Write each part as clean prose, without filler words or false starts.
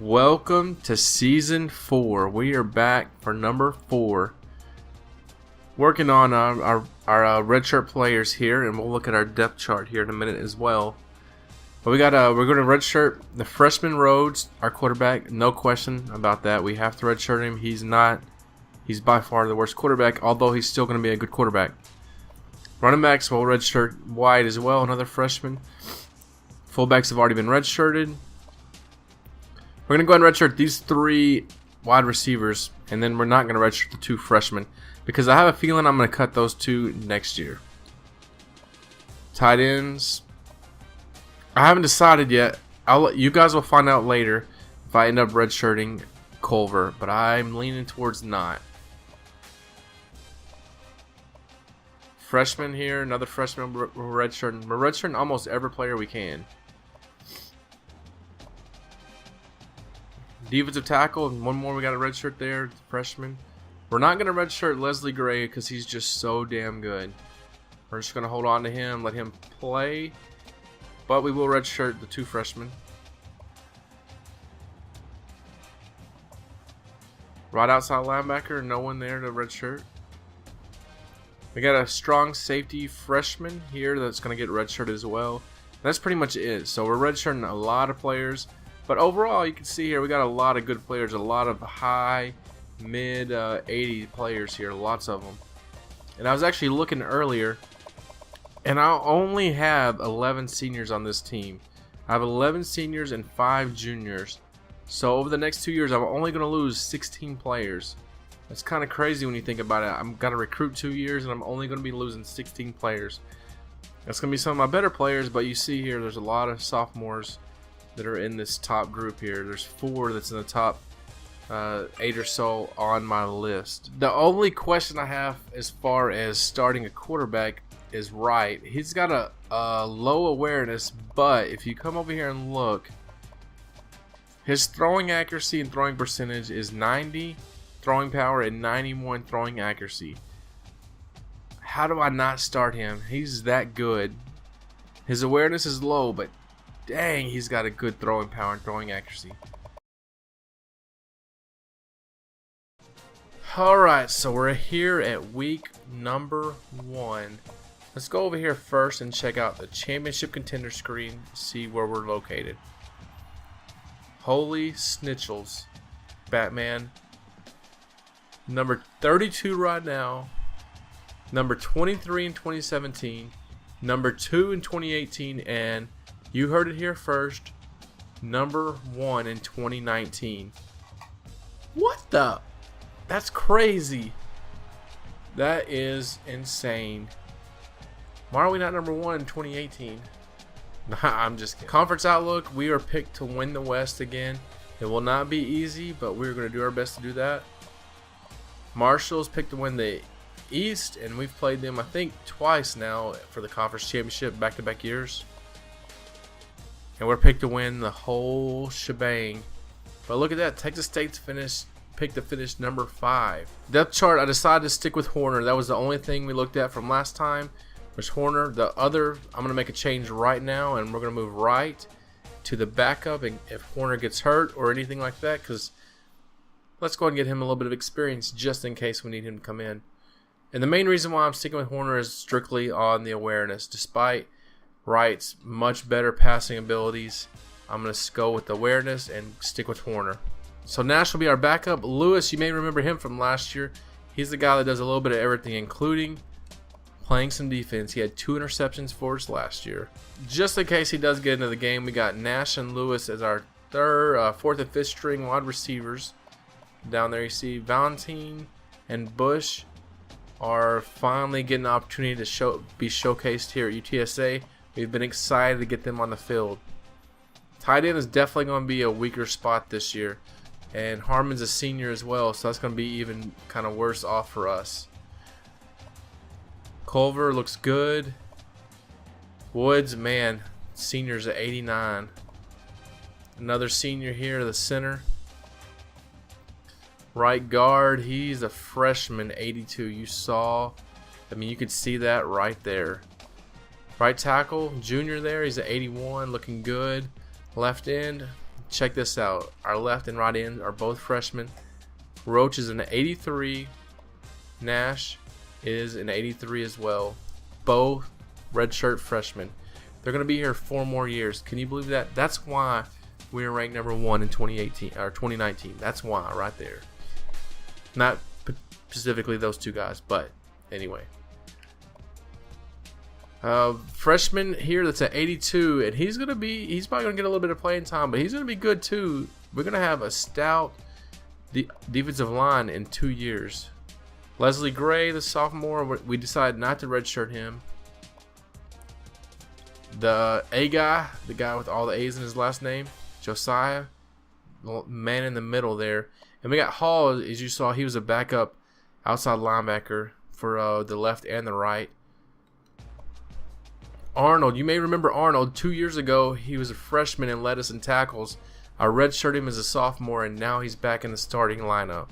Welcome to Season 4. We are back for number 4. Working on our redshirt players here, and we'll look at our depth chart here in a minute as well. But we're going to redshirt the freshman Rhodes, our quarterback. No question about that. We have to redshirt him. He's by far the worst quarterback, although he's still going to be a good quarterback. Running backs will redshirt White as well, another freshman. Fullbacks have already been redshirted. We're going to go ahead and redshirt these 3 wide receivers, and then we're not going to redshirt the 2 freshmen because I have a feeling I'm going to cut those 2 next year. Tight ends, I haven't decided yet. You guys will find out later if I end up redshirting Culver, but I'm leaning towards not. Freshman here, another freshman we're redshirting. We're redshirting almost every player we can. Defensive tackle, and one more we got a redshirt there, freshman. We're not going to redshirt Leslie Gray because he's just so damn good. We're just going to hold on to him, let him play. But we will redshirt the 2 freshmen. Right outside linebacker, no one there to redshirt. We got a strong safety freshman here that's going to get redshirted as well. That's pretty much it. So we're redshirting a lot of players. But overall, you can see here we got a lot of good players, a lot of high, mid 80 players here, lots of them. And I was actually looking earlier, and I only have 11 seniors on this team. I have 11 seniors and 5 juniors. So over the next 2 years, I'm only going to lose 16 players. That's kind of crazy when you think about it. I'm going to recruit 2 years, and I'm only going to be losing 16 players. That's going to be some of my better players, but you see here there's a lot of sophomores that are in this top group here. There's 4 that's in the top 8 or so on my list. The only question I have as far as starting a quarterback is Wright. He's got a low awareness, but if you come over here and look, his throwing accuracy and throwing percentage is 90 throwing power and 91 throwing accuracy. How do I not start him? He's that good. His awareness is low, but dang, he's got a good throwing power and throwing accuracy. Alright, so we're here at week number 1. Let's go over here first and check out the championship contender screen, see where we're located. Holy snitchels, Batman. Number 32 right now. Number 23 in 2017. Number 2 in 2018, and you heard it here first, number 1 in 2019. What the? That's crazy. That is insane. Why are we not number 1 in 2018? Nah, I'm just kidding. Conference outlook, we are picked to win the West again. It will not be easy, but we're going to do our best to do that. Marshall's picked to win the East, and we've played them, I think, twice now for the conference championship, back-to-back years. And we're picked to win the whole shebang. But look at that. Texas State's picked to finish number 5. Depth chart, I decided to stick with Horner. That was the only thing we looked at from last time. Was Horner. The other, I'm going to make a change right now, and we're going to move right to the backup. And if Horner gets hurt or anything like that, because let's go ahead and get him a little bit of experience just in case we need him to come in. And the main reason why I'm sticking with Horner is strictly on the awareness. Despite Wright's much better passing abilities, I'm going to go with the awareness and stick with Horner. So Nash will be our backup. Lewis, you may remember him from last year. He's the guy that does a little bit of everything, including playing some defense. He had 2 interceptions for us last year. Just in case he does get into the game, we got Nash and Lewis as our 4th and 5th string wide receivers. Down there you see Valentine and Bush are finally getting the opportunity to be showcased here at UTSA. We've been excited to get them on the field. Tight end is definitely going to be a weaker spot this year. And Harmon's a senior as well, so that's going to be even kind of worse off for us. Culver looks good. Woods, man, senior's at 89. Another senior here, the center. Right guard, he's a freshman, 82. You saw, I mean, you could see that right there. Right tackle, junior there, he's at 81, looking good. Left end, check this out. Our left and right end are both freshmen. Roach is an 83. Nash is an 83 as well. Both redshirt freshmen. They're going to be here 4 more years. Can you believe that? That's why we were ranked number 1 in 2018 or 2019. That's why, right there. Not specifically those 2 guys, but anyway. Freshman here that's at 82, and he's probably gonna get a little bit of playing time, but he's gonna be good too. We're gonna have a stout defensive line in 2 years. Leslie Gray, the sophomore, we decided not to redshirt him. The A guy, the guy with all the A's in his last name, Josiah, man in the middle there. And we got Hall, as you saw, he was a backup outside linebacker for the left and the right. Arnold, you may remember Arnold. 2 years ago, he was a freshman and led us in tackles. I redshirted him as a sophomore, and now he's back in the starting lineup.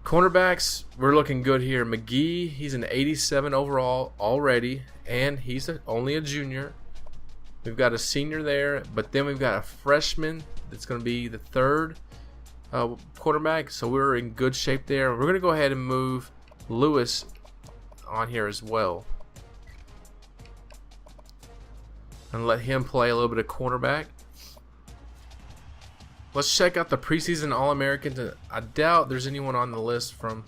Cornerbacks, we're looking good here. McGee, he's an 87 overall already, and he's only a junior. We've got a senior there, but then we've got a freshman that's going to be the 3rd quarterback, so we're in good shape there. We're going to go ahead and move Lewis on here as well, and let him play a little bit of cornerback. Let's check out the preseason All-Americans. I doubt there's anyone on the list from...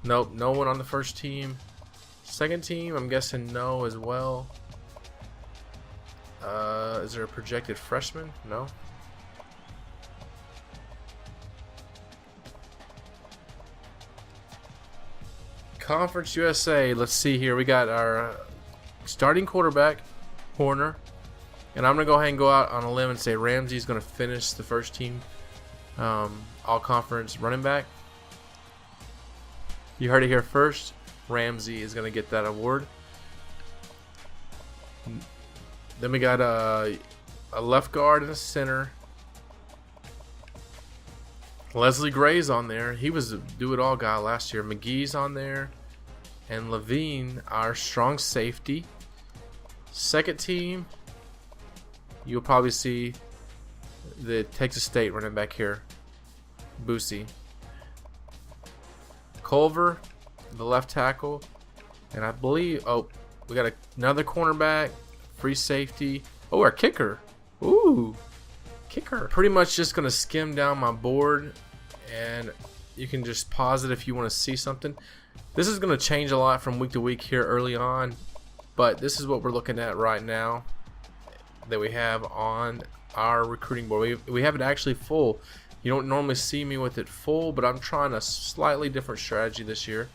Nope, no one on the first team. Second team, I'm guessing no as well. Is there a projected freshman? No. Conference USA, let's see here. We got our starting quarterback, Horner. And I'm going to go ahead and go out on a limb and say Ramsey's going to finish the first team all-conference running back. You heard it here first. Ramsey is going to get that award. Then we got a left guard and a center. Leslie Gray's on there. He was a do-it-all guy last year. McGee's on there. And Levine, our strong safety. Second team, you'll probably see the Texas State running back here, Boosie. Culver, the left tackle. And I believe, we got another cornerback, free safety. Oh, our kicker. Ooh, kicker. Pretty much just going to skim down my board, and you can just pause it if you want to see something. This is going to change a lot from week to week here early on, but this is what we're looking at right now that we have on our recruiting board. We have it actually full. You don't normally see me with it full, but I'm trying a slightly different strategy this year.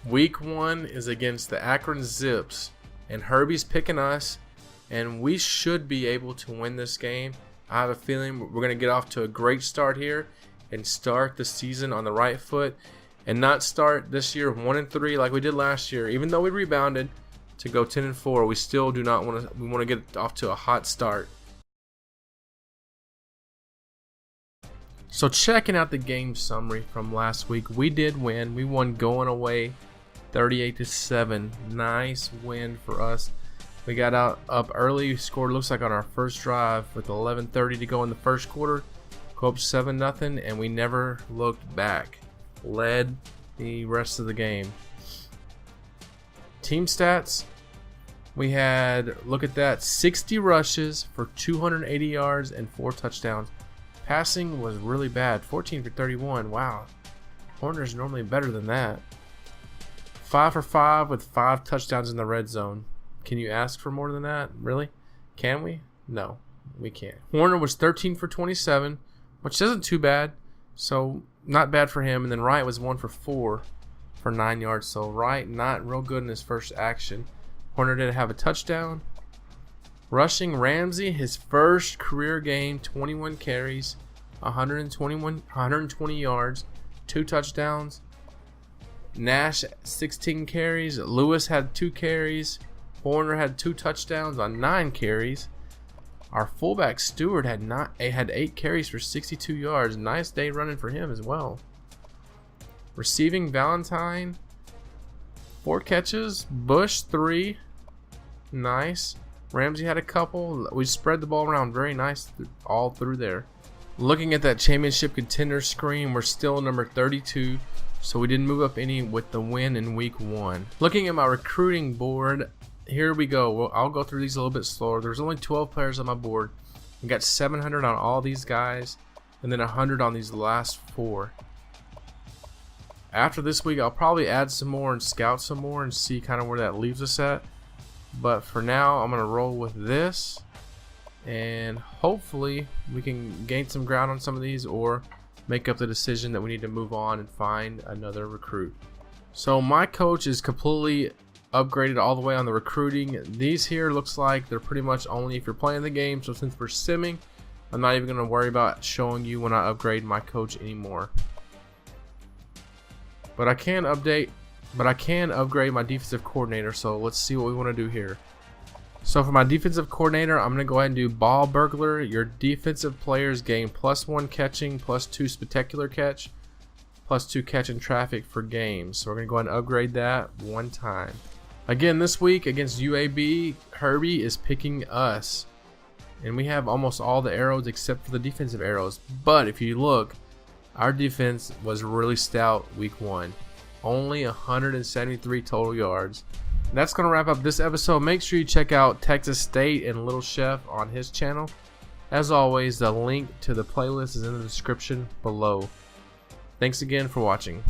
Week 1 is against the Akron Zips, and Herbie's picking us, and we should be able to win this game. I have a feeling we're going to get off to a great start here and start the season on the right foot, and not start this year 1-3 like we did last year. Even though we rebounded to go 10-4, we still do not want to. We want to get off to a hot start. So checking out the game summary from last week, we did win. We won going away 38-7. Nice win for us. We got up early, scored looks like on our first drive with 11:30 to go in the first quarter. Go up 7-0, and we never looked back. Led the rest of the game. Team stats, we had, look at that, 60 rushes for 280 yards and 4 touchdowns. Passing was really bad, 14 for 31. Wow, Horner's normally better than that. 5 for 5 with 5 touchdowns in the red zone. Can you ask for more than that? Really? Can we? No, we can't. Horner was 13 for 27, which isn't too bad. So not bad for him. And then Wright was 1 for 4 for 9 yards. So Wright not real good in his first action. Horner didn't have a touchdown. Rushing, Ramsey, his first career game, 21 carries, 120 yards, 2 touchdowns. Nash, 16 carries. Lewis had 2 carries. Horner had 2 touchdowns on 9 carries. Our fullback Stewart had 8 carries for 62 yards. Nice day running for him as well. Receiving, Valentine, 4 catches. Bush, 3. Nice. Ramsey had a couple. We spread the ball around very nice all through there. Looking at that championship contender screen, we're still number 32, so we didn't move up any with the win in week 1. Looking at my recruiting board, here we go. Well, I'll go through these a little bit slower. There's only 12 players on my board. We got 700 on all these guys, and then 100 on these last 4. After this week, I'll probably add some more and scout some more and see kind of where that leaves us at. But for now, I'm going to roll with this, and hopefully we can gain some ground on some of these or make up the decision that we need to move on and find another recruit. So my coach is completely upgraded all the way on the recruiting. These here looks like they're pretty much only if you're playing the game, so since we're simming, I'm not even going to worry about showing you when I upgrade my coach anymore. But I can upgrade my defensive coordinator, so let's see what we want to do here. So for my defensive coordinator, I'm going to go ahead and do ball burglar. Your defensive players gain +1 catching, +2 spectacular catch, +2 catch in traffic for games. So we're going to go ahead and upgrade that 1 time. Again, this week against UAB, Herbie is picking us. And we have almost all the arrows except for the defensive arrows. But if you look, our defense was really stout week 1. Only 173 total yards. That's going to wrap up this episode. Make sure you check out Texas State and Little Chef on his channel. As always, the link to the playlist is in the description below. Thanks again for watching.